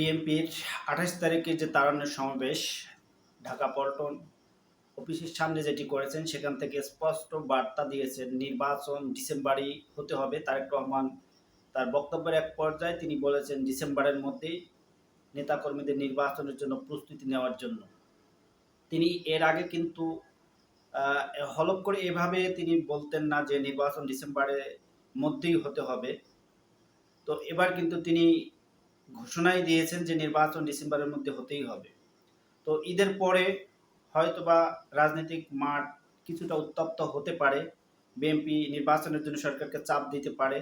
বিএনপির ২৮ তারিখে যে তারুণ্যের সমাবেশ ঢাকা পল্টন অফিসের সামনে যেটি করেছেন, সেখান থেকে স্পষ্ট বার্তা দিয়েছেন নির্বাচন ডিসেম্বরেই হতে হবে। তারেক রহমান তার বক্তব্যের এক পর্যায়ে তিনি বলেছেন ডিসেম্বরের মধ্যেই নেতাকর্মীদের নির্বাচনের জন্য প্রস্তুতি নেওয়ার জন্য। তিনি এর আগে কিন্তু হলফ করে এভাবে তিনি বলতেন না যে নির্বাচন ডিসেম্বরের মধ্যেই হতে হবে। তো এবার কিন্তু তিনি ঘোষণাই দিয়েছেন যে নির্বাচন ডিসেম্বরের মধ্যে হতেই হবে। তো ঈদের পরে হয়তোবা রাজনৈতিক মাঠ কিছুটা উত্তপ্ত হতে পারে। বিএনপি নির্বাচনের জন্য সরকারকে চাপ দিতে পারে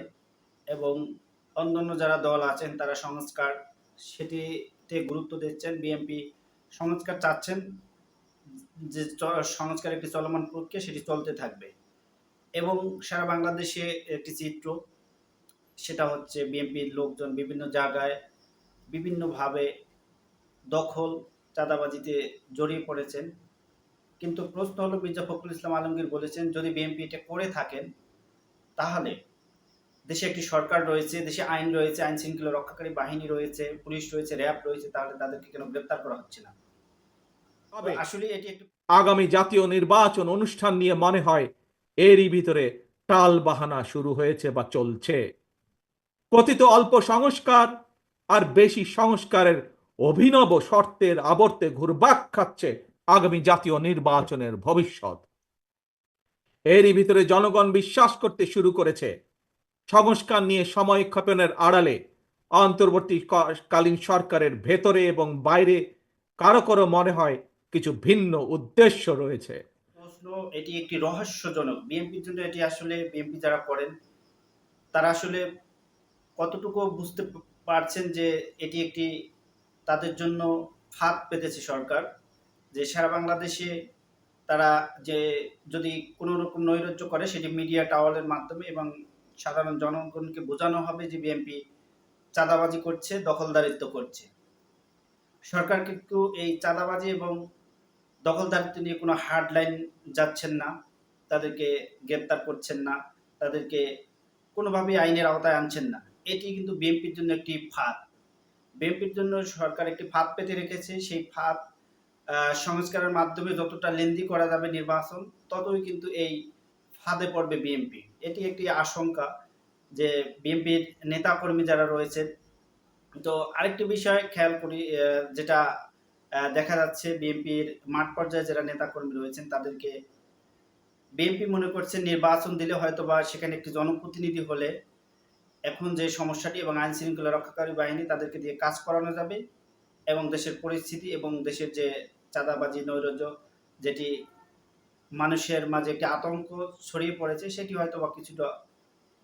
এবং অন্যান্য যারা দল আছেন তারা সংস্কার সেটিতে গুরুত্ব দিচ্ছেন। বিএনপি সংস্কার চাচ্ছেন, যে সংস্কার একটি চলমান প্রক্রিয়া, সেটি চলতে থাকবে। এবং সারা বাংলাদেশে একটি চিত্র, সেটা হচ্ছে বিএনপির লোকজন বিভিন্ন জায়গায় বিভিন্নভাবে দখল চাঁদাবাজিতে জড়িয়ে পড়েছেন। কিন্তু প্রশ্ন হলো, মির্জা ফখরুল ইসলাম আলমগীর বলেছেন যদি বিএনপি এটা করে থাকেন তাহলে দেশে একটি সরকার রয়েছে, দেশে আইন রয়েছে, আইন শৃঙ্খলা রক্ষাকারী বাহিনী রয়েছে, পুলিশ রয়েছে, র্যাব রয়েছে, তাহলে তাদেরকে কেন গ্রেপ্তার করা হচ্ছে না? আসলে এটি একটি আগামী জাতীয় নির্বাচন অনুষ্ঠান নিয়ে মনে হয় এরই ভিতরে টাল বাহানা শুরু হয়েছে বা চলছে। কথিত অল্প সংস্কার আর বেশি সংস্কারের অভিনব শর্তের আবর্তে ঘুরপাক খাচ্ছে আগামী জাতীয় নির্বাচনের ভবিষ্যৎ। এরই ভিতরে জনগণ বিশ্বাস করতে শুরু করেছে সংস্কার নিয়ে সময় ক্ষেপণের আড়ালে অন্তর্বর্তীকালীন সরকারের ভেতরে এবং বাইরে কারো কারো মনে হয় কিছু ভিন্ন উদ্দেশ্য রয়েছে। প্রশ্ন, এটি একটি রহস্যজনক। বিএনপির জন্য এটি আসলে, বিএনপি যারা করেন তারা আসলে কতটুকু বুঝতে পারছেন যে এটি একটি তাদের জন্য ফাঁদ পেতেছে সরকার, যে সারা বাংলাদেশে তারা যে যদি কোনো রকম নৈরাজ্য করে সেটি মিডিয়া টাওয়ারের মাধ্যমে এবং সাধারণ জনগণকে বোঝানো হবে যে বিএনপি চাঁদাবাজি করছে, দখলদারিত্ব করছে। সরকার কিন্তু এই চাঁদাবাজি এবং দখলদারিত্ব নিয়ে কোনো হার্ড লাইন যাচ্ছেন না, তাদেরকে গ্রেপ্তার করছেন না, তাদেরকে কোনোভাবেই আইনের আওতায় আনছেন না। এটি কিন্তু বিএনপির জন্য একটি ফাঁদ। বিএনপির জন্য সরকার একটি ফাঁদ পেতে রেখেছে। সেই ফাঁদ সংস্কারের মাধ্যমে যতটা লেন্দি করা যাবে নির্বাচন, ততই কিন্তু এই ফাঁদে পড়বে বিএনপি। এটি একটি আশঙ্কা যে বিএনপির নেতাকর্মী যারা রয়েছেন। তো আরেকটি বিষয় খেয়াল করি, যেটা দেখা যাচ্ছে বিএনপির মাঠ পর্যায়ে যারা নেতাকর্মী রয়েছেন তাদেরকে বিএনপি মনে করছে নির্বাচন দিলে হয়তোবা সেখানে একটি জনপ্রতিনিধি হলে এখন যে সমস্যাটি এবং আইন শৃঙ্খলা রক্ষাকারী বাহিনী তাদেরকে দিয়ে কাজ করানো যাবে এবং দেশের পরিস্থিতি এবং দেশের যে চাঁদাবাজি নৈরাজ্য যেটি মানুষের মাঝে একটি আতঙ্ক ছড়িয়ে পড়েছে সেটি হয়তো বা কিছুটা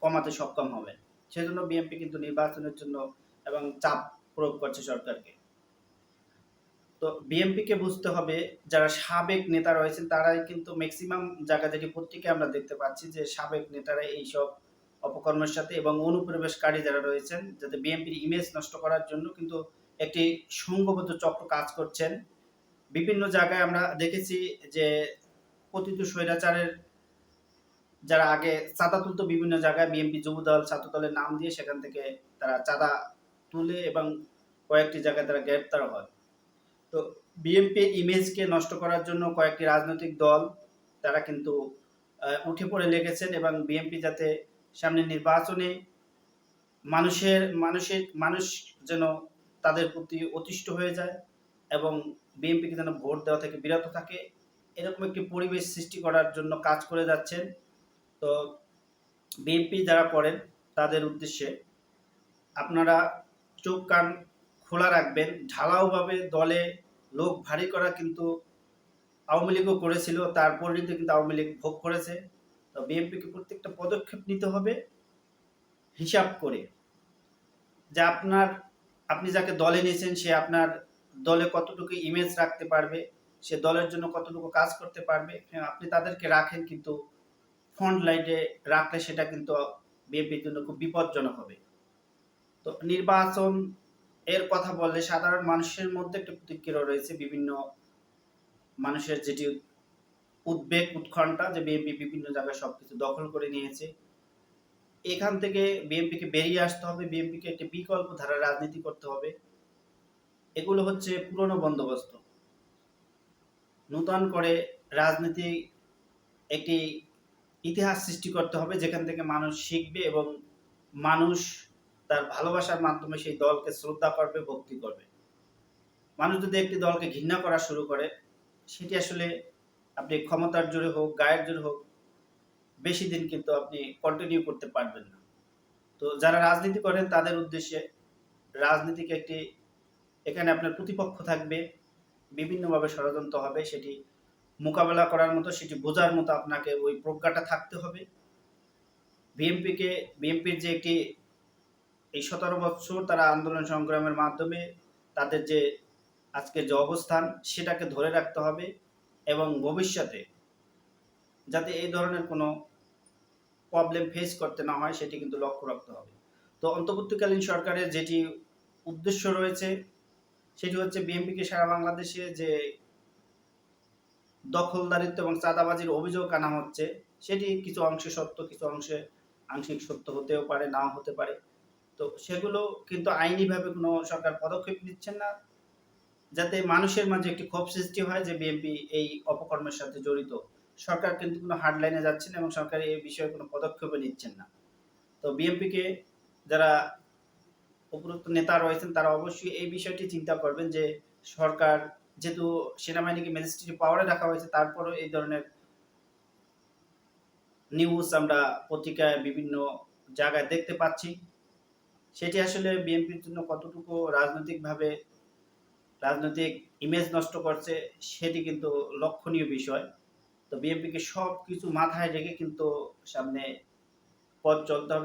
কমাতে সক্ষম হবে। সেজন্য বিএনপি কিন্তু নির্বাচনের জন্য এবং চাপ প্রয়োগ করছে সরকারকে। তো বিএনপিকে বুঝতে হবে, যারা সাবেক নেতা রয়েছেন তারাই কিন্তু ম্যাক্সিমাম জায়গা থেকে পত্রিকায় আমরা দেখতে পাচ্ছি যে সাবেক নেতারা এইসব অপকর্মের সাথে এবং অনুপ্রবেশকারী যারা রয়েছেন যাতে বিএনপির ইমেজ নষ্ট করার জন্য কিন্তু একটি সংঘবদ্ধ চক্র কাজ করছেন। বিভিন্ন জায়গায় আমরা দেখেছি যে পতিত স্বৈরাচারের যারা আগে চাঁদা তুলতো বিভিন্ন জায়গায় বিএনপি যুবদল ছাত্রদলের নাম দিয়ে সেখান থেকে তারা চাঁদা তুলে এবং কয়েকটি জায়গায় তারা গ্রেপ্তার হয়। তো বিএনপির ইমেজকে নষ্ট করার জন্য কয়েকটি রাজনৈতিক দল তারা কিন্তু উঠে পড়ে লেগেছেন এবং বিএনপি যাতে সামনে নির্বাচনে মানুষ যেন তাদের প্রতি অতিষ্ঠ হয়ে যায় এবং বিএনপিকে যেন ভোট দেওয়া থেকে বিরত থাকে, এরকম একটি পরিবেশ সৃষ্টি করার জন্য কাজ করে যাচ্ছেন। তো বিএনপি যারা করেন তাদের উদ্দেশ্যে আপনারা চোখ কান খোলা রাখবেন। ঢালাওভাবে দলে লোক ভারী করা কিন্তু আওয়ামী লীগও করেছিল, তার পরিণতি কিন্তু আওয়ামী লীগ ভোগ করেছে। তো বিএনপিকে প্রত্যেকটা পদক্ষেপ নিতে হবে হিসাব করে, যে আপনি যাকে দলে নিয়েছেন সে আপনার দলে কতটুকু ইমেজ রাখতে পারবে, সে দলের জন্য কতটুকু কাজ করতে পারবে। আপনি তাদেরকে রাখেন কিন্তু ফ্রন্ট লাইনে রাখলে সেটা কিন্তু বিএনপির জন্য খুব বিপজ্জনক হবে। তো নির্বাচন এর কথা বললে সাধারণ মানুষের মধ্যে একটা প্রতিক্রিয়া রয়েছে, বিভিন্ন মানুষের যেটি উদ্বেগ উৎকণ্ঠা যে বিএনপি বিভিন্ন জায়গায় সবকিছু দখল করে নিয়েছে। এখান থেকে বিএনপিকে বেরিয়ে আসতে হবে, বিএনপিকে একটি বিকল্প ধারা রাজনীতি করতে হবে। এগুলো হচ্ছে পুরনো বন্দোবস্ত। নূতন করে রাজনীতি একটি ইতিহাস সৃষ্টি করতে হবে যেখান থেকে মানুষ শিখবে এবং মানুষ তার ভালোবাসার মাধ্যমে সেই দলকে শ্রদ্ধা করবে, ভক্তি করবে। মানুষ যদি একটি দলকে ঘৃণা করা শুরু করে, সেটি আসলে আপনি ক্ষমতার জোরে হোক, গায়ের জোরে হোক, বেশি দিন কিন্তু আপনি কন্টিনিউ করতে পারবেন না। তো যারা রাজনীতি করেন তাদের উদ্দেশ্যে রাজনীতিকে একটি, এখানে আপনার প্রতিপক্ষ থাকবে, বিভিন্নভাবে ষড়যন্ত্র হবে, সেটি মোকাবেলা করার মতো, সেটি বোঝার মতো আপনাকে ওই প্রজ্ঞাটা থাকতে হবে। বিএনপির যে একটি এই 17 বছর তারা আন্দোলন সংগ্রামের মাধ্যমে তাদের যে আজকের যে অবস্থান সেটাকে ধরে রাখতে হবে এবং ভবিষ্যতে যাতে এই ধরনের কোনো প্রবলেম ফেস করতে না হয় সেটি কিন্তু লক্ষ্য রাখতে হবে। তো অন্তর্বর্তীকালীন সরকারের যেটি উদ্দেশ্য রয়েছে সেটি হচ্ছে বিএনপিকে সারা বাংলাদেশে যে দখলদারিত্ব এবং চাঁদাবাজির অভিযোগ আনা হচ্ছে সেটি কিছু অংশে সত্য, কিছু অংশে আংশিক সত্য হতেও পারে, নাও হতে পারে। তো সেগুলো কিন্তু আইনিভাবে কোনো সরকার পদক্ষেপ নিচ্ছেন না, যাতে মানুষের মাঝে একটি ক্ষোভ সৃষ্টি হয় যে বিএনপি এই অপকর্মের সাথে জড়িত। সরকার কিন্তু কোনো হার্ড লাইনে যাচ্ছে না এবং সরকার এই বিষয়ে কোনো পদক্ষেপও নিচ্ছেন না। তো বিএনপিকে যারা উপরোক্ত নেতা রয়েছেন তারা অবশ্যই এই বিষয়টি চিন্তা করবেন যে সরকার যেহেতু সেনাবাহিনীকে ম্যাজিস্ট্রেট পাওয়ারে রাখা হয়েছে, তারপরও এই ধরনের নিউজ আমরা পত্রিকায় বিভিন্ন জায়গায় দেখতে পাচ্ছি। সেটি আসলে বিএনপির জন্য কতটুকু রাজনৈতিক ইমেজ নষ্ট করছে সেটি কিন্তু লক্ষণীয় বিষয়। তো বিএনপিকে সবকিছু মাথায় রেখে কিন্তু সামনে পথ চলতে হবে।